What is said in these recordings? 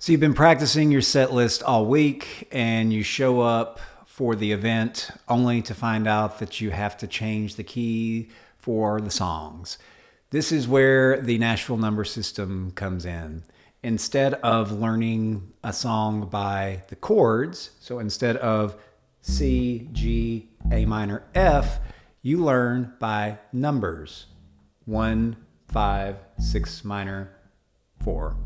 So you've been practicing your set list all week and you show up for the event only to find out that you have to change the key for the songs. This is where the Nashville Number System comes in. Instead of learning a song by the chords, so instead of C, G, A minor, F, you learn by numbers. 1, 5, 6 minor, 4.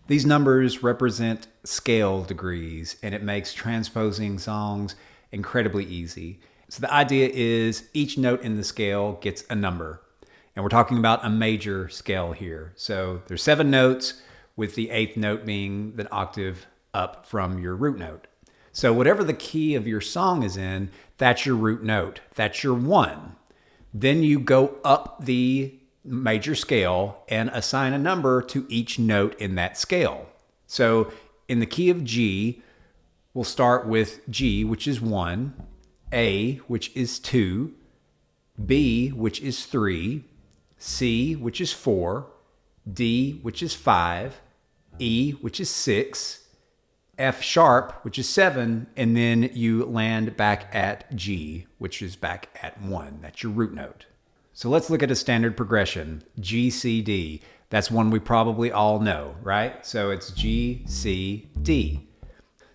These numbers represent scale degrees, and it makes transposing songs incredibly easy. So the idea is each note in the scale gets a number. And we're talking about a major scale here. So there's 7 notes, with the 8th note being the octave up from your root note. So whatever the key of your song is in, that's your root note. That's your 1. Then you go up the major scale and assign a number to each note in that scale. So in the key of G, we'll start with G, which is 1, A, which is 2, B, which is 3, C, which is 4, D, which is 5, E, which is 6, F sharp, which is 7, and then you land back at G, which is back at 1. That's your root note. So let's look at a standard progression, G, C, D. That's one we probably all know, right? So it's G, C, D.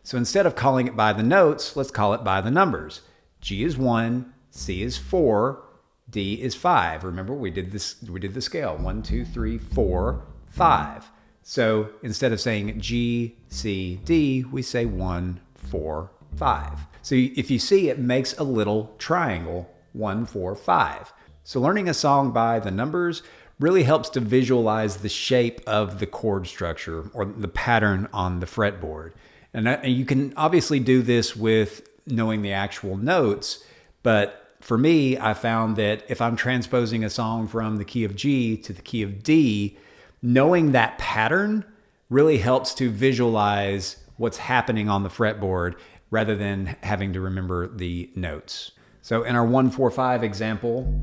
So instead of calling it by the notes, let's call it by the numbers. G is 1, C is 4, D is 5. Remember, we did the scale, 1, 2, 3, 4, 5. So instead of saying G, C, D, we say 1, 4, 5. So if you see, it makes a little triangle, 1, 4, 5. So learning a song by the numbers really helps to visualize the shape of the chord structure or the pattern on the fretboard. And you can obviously do this with knowing the actual notes, but for me, I found that if I'm transposing a song from the key of G to the key of D, knowing that pattern really helps to visualize what's happening on the fretboard rather than having to remember the notes. So in our 1, 4, 5 example,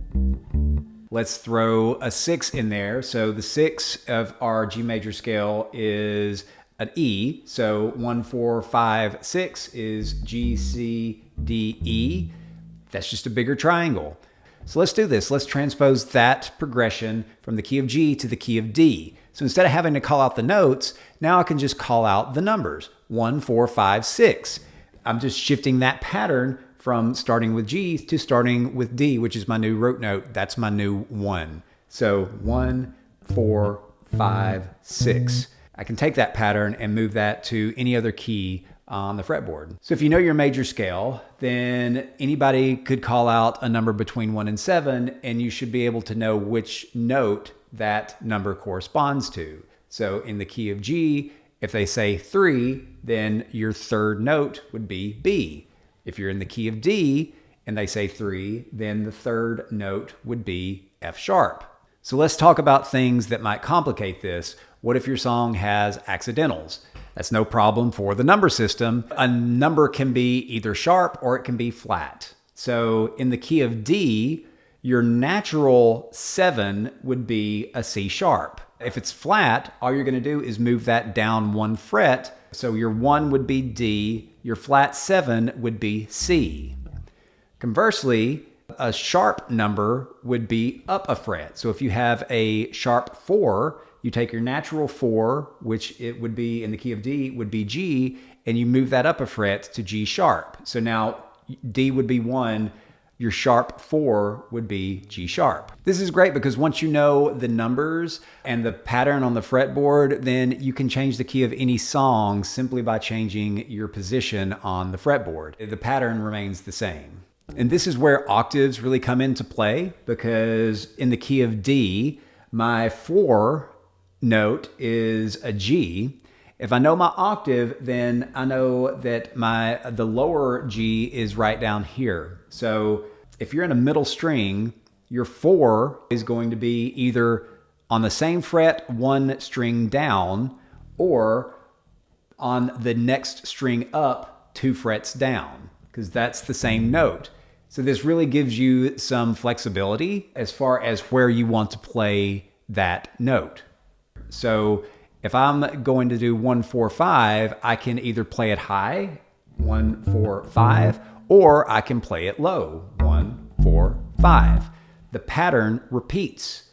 let's throw a 6 in there. So the 6 of our G major scale is an E. So 1, 4, 5, 6 is G, C, D, E. That's just a bigger triangle. So let's do this. Let's transpose that progression from the key of G to the key of D. So instead of having to call out the notes, now I can just call out the numbers. 1, 4, 5, 6. I'm just shifting that pattern from starting with G to starting with D, which is my new root note. That's my new 1. So 1, 4, 5, 6. I can take that pattern and move that to any other key on the fretboard. So if you know your major scale, then anybody could call out a number between 1 and 7, and you should be able to know which note that number corresponds to. So in the key of G, if they say 3, then your 3rd note would be B. If you're in the key of D and they say 3, then the 3rd note would be F sharp. So let's talk about things that might complicate this. What if your song has accidentals? That's no problem for the number system. A number can be either sharp or it can be flat. So in the key of D, your natural 7 would be a C sharp. If it's flat, all you're going to do is move that down 1 fret. So your 1 would be D, your flat 7 would be C. Conversely, a sharp number would be up a fret. So if you have a sharp 4, you take your natural 4, which it would be in the key of D, would be G, and you move that up a fret to G sharp. So now D would be 1, your sharp 4 would be G sharp. This is great because once you know the numbers and the pattern on the fretboard, then you can change the key of any song simply by changing your position on the fretboard. The pattern remains the same. And this is where octaves really come into play, because in the key of D, my 4 note is a G. If I know my octave, then I know that the lower G is right down here. So if you're in a middle string, your 4 is going to be either on the same fret 1 string down, or on the next string up 2 frets down, because that's the same note. So this really gives you some flexibility as far as where you want to play that note. So If I'm going to do 1, 4, 5, I can either play it high, 1, 4, 5, or I can play it low, 1, 4, 5. The pattern repeats.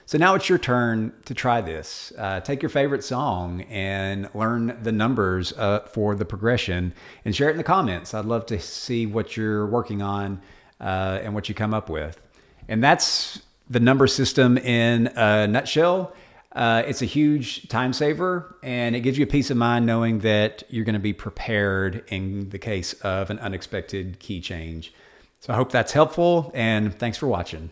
So now it's your turn to try this. Take your favorite song and learn the numbers for the progression and share it in the comments. I'd love to see what you're working on and what you come up with. And that's the number system in a nutshell. It's a huge time saver, and it gives you a peace of mind knowing that you're going to be prepared in the case of an unexpected key change. So I hope that's helpful, and thanks for watching.